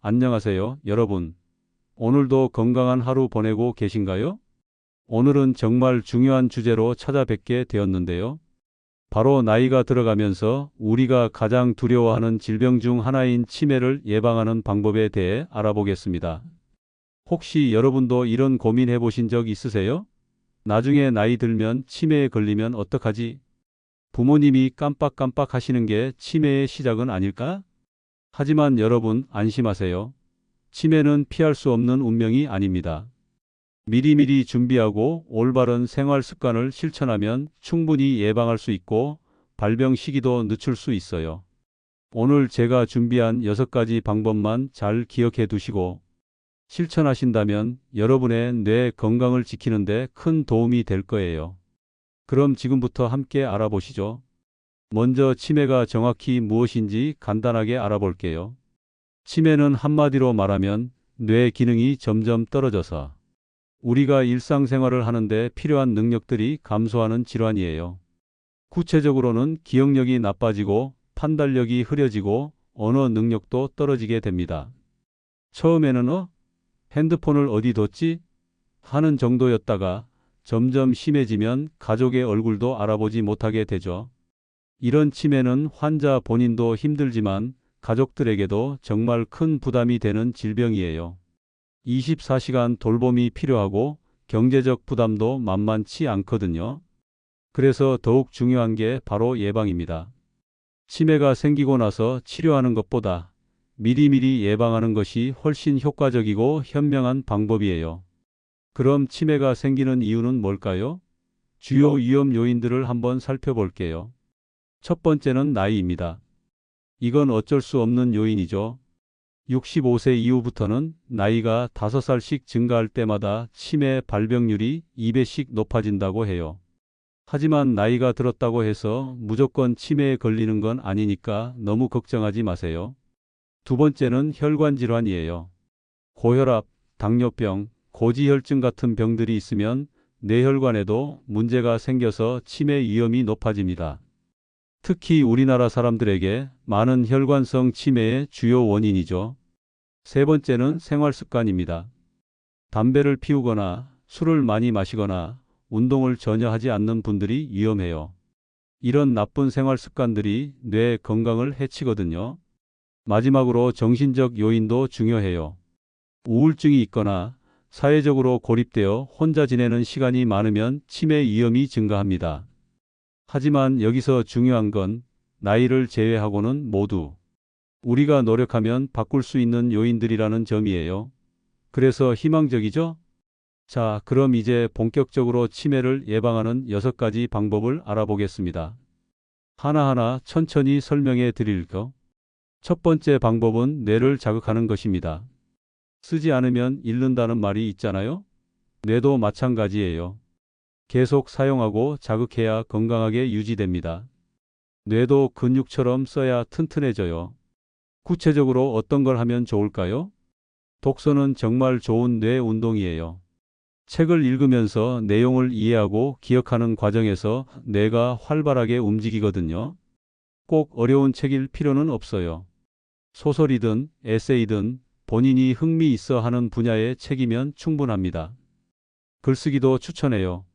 안녕하세요, 여러분. 오늘도 건강한 하루 보내고 계신가요? 오늘은 정말 중요한 주제로 찾아뵙게 되었는데요. 바로 나이가 들어가면서 우리가 가장 두려워하는 질병 중 하나인 치매를 예방하는 방법에 대해 알아보겠습니다. 혹시 여러분도 이런 고민해 보신 적 있으세요? 나중에 나이 들면 치매에 걸리면 어떡하지? 부모님이 깜빡깜빡 하시는 게 치매의 시작은 아닐까? 하지만 여러분 안심하세요. 치매는 피할 수 없는 운명이 아닙니다. 미리미리 준비하고 올바른 생활 습관을 실천하면 충분히 예방할 수 있고 발병 시기도 늦출 수 있어요. 오늘 제가 준비한 6가지 방법만 잘 기억해 두시고 실천하신다면 여러분의 뇌 건강을 지키는 데 큰 도움이 될 거예요. 그럼 지금부터 함께 알아보시죠. 먼저 치매가 정확히 무엇인지 간단하게 알아볼게요. 치매는 한마디로 말하면 뇌 기능이 점점 떨어져서 우리가 일상생활을 하는데 필요한 능력들이 감소하는 질환이에요. 구체적으로는 기억력이 나빠지고 판단력이 흐려지고 언어 능력도 떨어지게 됩니다. 처음에는 핸드폰을 어디 뒀지? 하는 정도였다가 점점 심해지면 가족의 얼굴도 알아보지 못하게 되죠. 이런 치매는 환자 본인도 힘들지만 가족들에게도 정말 큰 부담이 되는 질병이에요. 24시간 돌봄이 필요하고 경제적 부담도 만만치 않거든요. 그래서 더욱 중요한 게 바로 예방입니다. 치매가 생기고 나서 치료하는 것보다 미리미리 예방하는 것이 훨씬 효과적이고 현명한 방법이에요. 그럼 치매가 생기는 이유는 뭘까요? 주요 위험 요인들을 한번 살펴볼게요. 첫 번째는 나이입니다. 이건 어쩔 수 없는 요인이죠. 65세 이후부터는 나이가 5살씩 증가할 때마다 치매 발병률이 2배씩 높아진다고 해요. 하지만 나이가 들었다고 해서 무조건 치매에 걸리는 건 아니니까 너무 걱정하지 마세요. 두 번째는 혈관 질환이에요. 고혈압, 당뇨병, 고지혈증 같은 병들이 있으면 뇌혈관에도 문제가 생겨서 치매 위험이 높아집니다. 특히 우리나라 사람들에게 많은 혈관성 치매의 주요 원인이죠. 세 번째는 생활 습관입니다. 담배를 피우거나 술을 많이 마시거나 운동을 전혀 하지 않는 분들이 위험해요. 이런 나쁜 생활 습관들이 뇌 건강을 해치거든요. 마지막으로 정신적 요인도 중요해요. 우울증이 있거나 사회적으로 고립되어 혼자 지내는 시간이 많으면 치매 위험이 증가합니다. 하지만 여기서 중요한 건 나이를 제외하고는 모두 우리가 노력하면 바꿀 수 있는 요인들이라는 점이에요. 그래서 희망적이죠? 자, 그럼 이제 본격적으로 치매를 예방하는 6가지 방법을 알아보겠습니다. 하나하나 천천히 설명해 드릴게요. 첫 번째 방법은 뇌를 자극하는 것입니다. 쓰지 않으면 잃는다는 말이 있잖아요? 뇌도 마찬가지예요. 계속 사용하고 자극해야 건강하게 유지됩니다. 뇌도 근육처럼 써야 튼튼해져요. 구체적으로 어떤 걸 하면 좋을까요? 독서는 정말 좋은 뇌 운동이에요. 책을 읽으면서 내용을 이해하고 기억하는 과정에서 뇌가 활발하게 움직이거든요. 꼭 어려운 책일 필요는 없어요. 소설이든 에세이든 본인이 흥미 있어 하는 분야의 책이면 충분합니다. 글쓰기도 추천해요.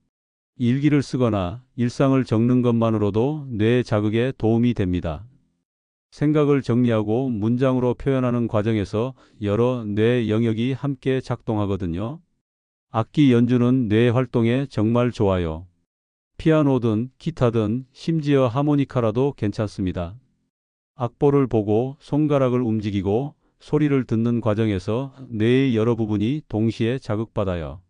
일기를 쓰거나 일상을 적는 것만으로도 뇌 자극에 도움이 됩니다. 생각을 정리하고 문장으로 표현하는 과정에서 여러 뇌 영역이 함께 작동하거든요. 악기 연주는 뇌 활동에 정말 좋아요. 피아노든 기타든 심지어 하모니카라도 괜찮습니다. 악보를 보고 손가락을 움직이고 소리를 듣는 과정에서 뇌의 여러 부분이 동시에 자극받아요.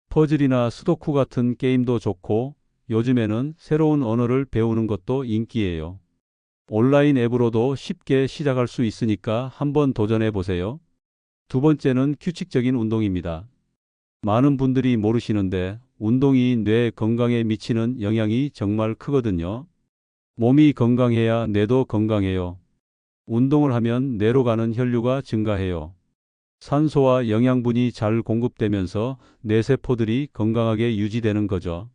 퍼즐이나 스도쿠 같은 게임도 좋고 요즘에는 새로운 언어를 배우는 것도 인기예요. 온라인 앱으로도 쉽게 시작할 수 있으니까 한번 도전해 보세요. 두 번째는 규칙적인 운동입니다. 많은 분들이 모르시는데 운동이 뇌 건강에 미치는 영향이 정말 크거든요. 몸이 건강해야 뇌도 건강해요. 운동을 하면 뇌로 가는 혈류가 증가해요. 산소와 영양분이 잘 공급되면서 뇌세포들이 건강하게 유지되는 거죠.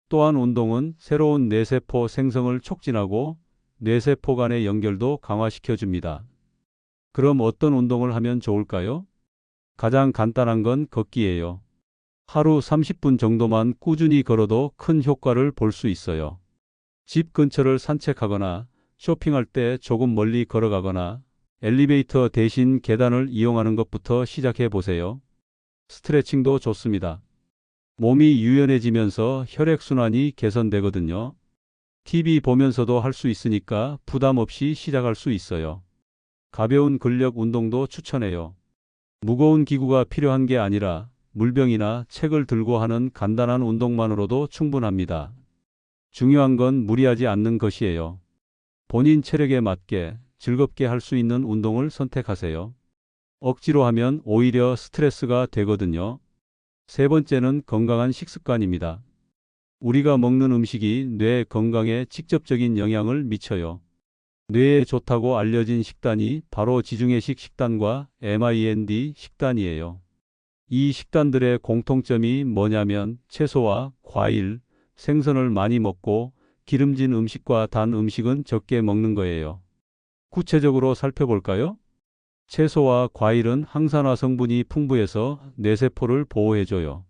또한 운동은 새로운 뇌세포 생성을 촉진하고 뇌세포 간의 연결도 강화시켜 줍니다. 그럼 어떤 운동을 하면 좋을까요? 가장 간단한 건 걷기예요. 하루 30분 정도만 꾸준히 걸어도 큰 효과를 볼 수 있어요. 집 근처를 산책하거나 쇼핑할 때 조금 멀리 걸어가거나 엘리베이터 대신 계단을 이용하는 것부터 시작해 보세요. 스트레칭도 좋습니다. 몸이 유연해지면서 혈액순환이 개선되거든요. TV 보면서도 할 수 있으니까 부담 없이 시작할 수 있어요. 가벼운 근력 운동도 추천해요. 무거운 기구가 필요한 게 아니라 물병이나 책을 들고 하는 간단한 운동만으로도 충분합니다. 중요한 건 무리하지 않는 것이에요. 본인 체력에 맞게 즐겁게 할 수 있는 운동을 선택하세요. 억지로 하면 오히려 스트레스가 되거든요. 세 번째는 건강한 식습관입니다. 우리가 먹는 음식이 뇌 건강에 직접적인 영향을 미쳐요. 뇌에 좋다고 알려진 식단이 바로 지중해식 식단과 MIND 식단이에요. 이 식단들의 공통점이 뭐냐면 채소와 과일, 생선을 많이 먹고 기름진 음식과 단 음식은 적게 먹는 거예요. 구체적으로 살펴볼까요? 채소와 과일은 항산화 성분이 풍부해서 뇌세포를 보호해줘요.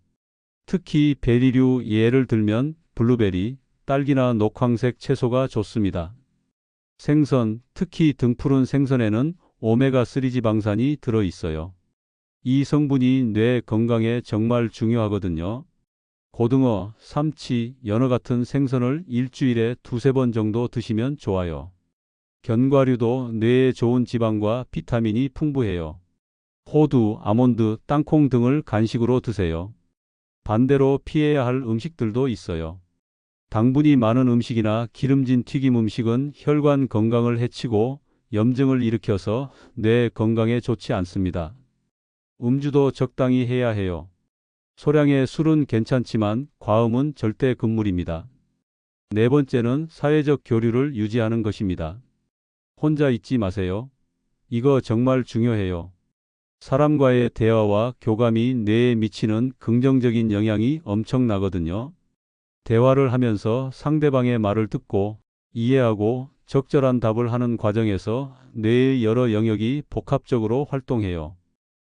특히 베리류 예를 들면 블루베리, 딸기나 녹황색 채소가 좋습니다. 생선, 특히 등푸른 생선에는 오메가3 지방산이 들어있어요. 이 성분이 뇌 건강에 정말 중요하거든요. 고등어, 삼치, 연어 같은 생선을 일주일에 두세 번 정도 드시면 좋아요. 견과류도 뇌에 좋은 지방과 비타민이 풍부해요. 호두, 아몬드, 땅콩 등을 간식으로 드세요. 반대로 피해야 할 음식들도 있어요. 당분이 많은 음식이나 기름진 튀김 음식은 혈관 건강을 해치고 염증을 일으켜서 뇌 건강에 좋지 않습니다. 음주도 적당히 해야 해요. 소량의 술은 괜찮지만 과음은 절대 금물입니다. 네 번째는 사회적 교류를 유지하는 것입니다. 혼자 있지 마세요. 이거 정말 중요해요. 사람과의 대화와 교감이 뇌에 미치는 긍정적인 영향이 엄청나거든요. 대화를 하면서 상대방의 말을 듣고 이해하고 적절한 답을 하는 과정에서 뇌의 여러 영역이 복합적으로 활동해요.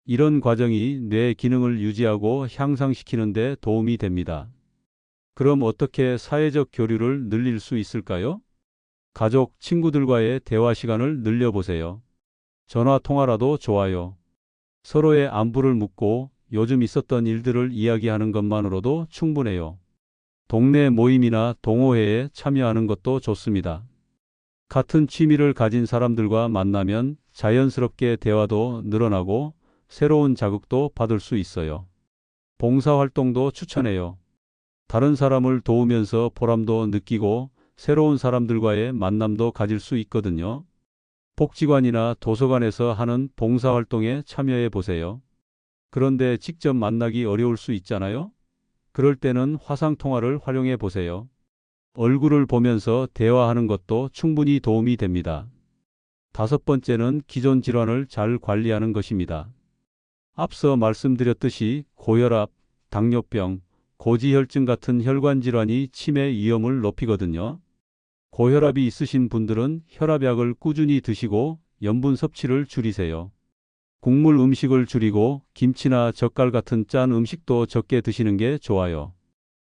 이런 과정이 뇌 기능을 유지하고 향상시키는 데 도움이 됩니다. 그럼 어떻게 사회적 교류를 늘릴 수 있을까요? 가족, 친구들과의 대화 시간을 늘려보세요. 전화 통화라도 좋아요. 서로의 안부를 묻고 요즘 있었던 일들을 이야기하는 것만으로도 충분해요. 동네 모임이나 동호회에 참여하는 것도 좋습니다. 같은 취미를 가진 사람들과 만나면 자연스럽게 대화도 늘어나고 새로운 자극도 받을 수 있어요. 봉사활동도 추천해요. 다른 사람을 도우면서 보람도 느끼고 새로운 사람들과의 만남도 가질 수 있거든요. 복지관이나 도서관에서 하는 봉사활동에 참여해 보세요. 그런데 직접 만나기 어려울 수 있잖아요? 그럴 때는 화상통화를 활용해 보세요. 얼굴을 보면서 대화하는 것도 충분히 도움이 됩니다. 다섯 번째는 기존 질환을 잘 관리하는 것입니다. 앞서 말씀드렸듯이 고혈압, 당뇨병, 고지혈증 같은 혈관 질환이 치매 위험을 높이거든요. 고혈압이 있으신 분들은 혈압약을 꾸준히 드시고 염분 섭취를 줄이세요. 국물 음식을 줄이고 김치나 젓갈 같은 짠 음식도 적게 드시는 게 좋아요.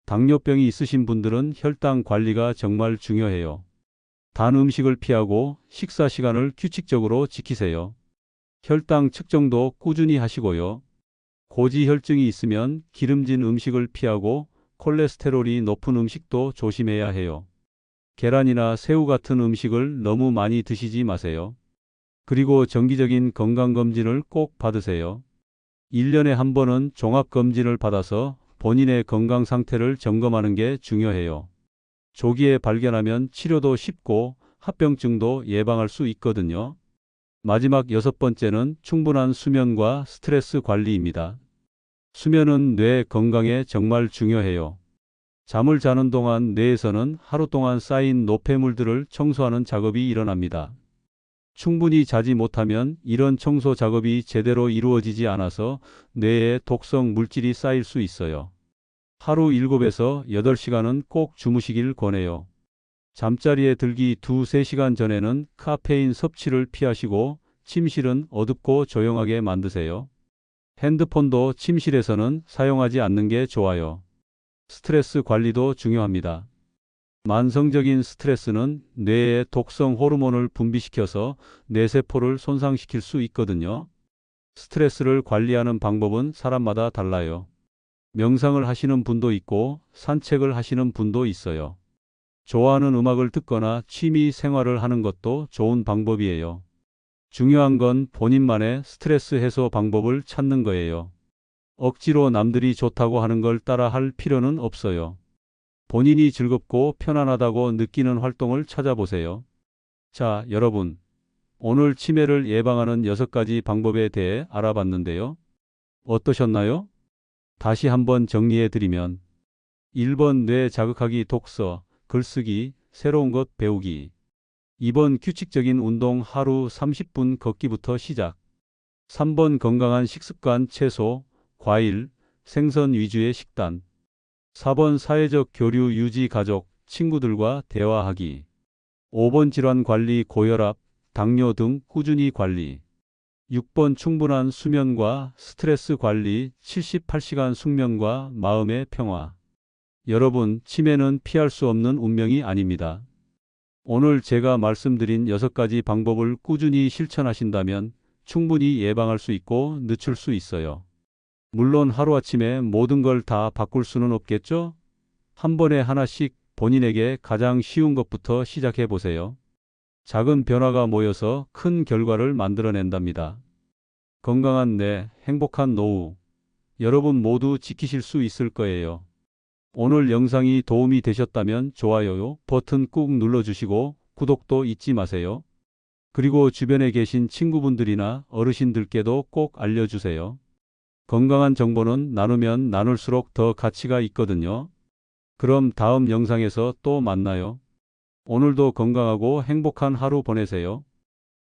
당뇨병이 있으신 분들은 혈당 관리가 정말 중요해요. 단 음식을 피하고 식사 시간을 규칙적으로 지키세요. 혈당 측정도 꾸준히 하시고요. 고지혈증이 있으면 기름진 음식을 피하고 콜레스테롤이 높은 음식도 조심해야 해요. 계란이나 새우 같은 음식을 너무 많이 드시지 마세요. 그리고 정기적인 건강검진을 꼭 받으세요. 1년에 한 번은 종합검진을 받아서 본인의 건강 상태를 점검하는 게 중요해요. 조기에 발견하면 치료도 쉽고 합병증도 예방할 수 있거든요. 마지막 여섯 번째는 충분한 수면과 스트레스 관리입니다. 수면은 뇌 건강에 정말 중요해요. 잠을 자는 동안 뇌에서는 하루 동안 쌓인 노폐물들을 청소하는 작업이 일어납니다. 충분히 자지 못하면 이런 청소 작업이 제대로 이루어지지 않아서 뇌에 독성 물질이 쌓일 수 있어요. 하루 7에서 8시간은 꼭 주무시길 권해요. 잠자리에 들기 2~3시간 전에는 카페인 섭취를 피하시고 침실은 어둡고 조용하게 만드세요. 핸드폰도 침실에서는 사용하지 않는 게 좋아요. 스트레스 관리도 중요합니다. 만성적인 스트레스는 뇌에 독성 호르몬을 분비시켜서 뇌세포를 손상시킬 수 있거든요. 스트레스를 관리하는 방법은 사람마다 달라요. 명상을 하시는 분도 있고 산책을 하시는 분도 있어요. 좋아하는 음악을 듣거나 취미 생활을 하는 것도 좋은 방법이에요. 중요한 건 본인만의 스트레스 해소 방법을 찾는 거예요. 억지로 남들이 좋다고 하는 걸 따라 할 필요는 없어요. 본인이 즐겁고 편안하다고 느끼는 활동을 찾아보세요. 자, 여러분. 오늘 치매를 예방하는 6가지 방법에 대해 알아봤는데요. 어떠셨나요? 다시 한번 정리해 드리면 1번 뇌 자극하기 독서, 글쓰기, 새로운 것 배우기. 2번 규칙적인 운동 하루 30분 걷기부터 시작. 3번 건강한 식습관 채소, 과일, 생선 위주의 식단. 4번 사회적 교류 유지 가족, 친구들과 대화하기. 5번 질환 관리 고혈압, 당뇨 등 꾸준히 관리. 6번 충분한 수면과 스트레스 관리, 78시간 숙면과 마음의 평화. 여러분, 치매는 피할 수 없는 운명이 아닙니다. 오늘 제가 말씀드린 6가지 방법을 꾸준히 실천하신다면 충분히 예방할 수 있고 늦출 수 있어요. 물론 하루아침에 모든 걸 다 바꿀 수는 없겠죠? 한 번에 하나씩 본인에게 가장 쉬운 것부터 시작해 보세요. 작은 변화가 모여서 큰 결과를 만들어낸답니다. 건강한 뇌, 행복한 노후. 여러분 모두 지키실 수 있을 거예요. 오늘 영상이 도움이 되셨다면 좋아요 버튼 꾹 눌러주시고 구독도 잊지 마세요. 그리고 주변에 계신 친구분들이나 어르신들께도 꼭 알려주세요. 건강한 정보는 나누면 나눌수록 더 가치가 있거든요. 그럼 다음 영상에서 또 만나요. 오늘도 건강하고 행복한 하루 보내세요.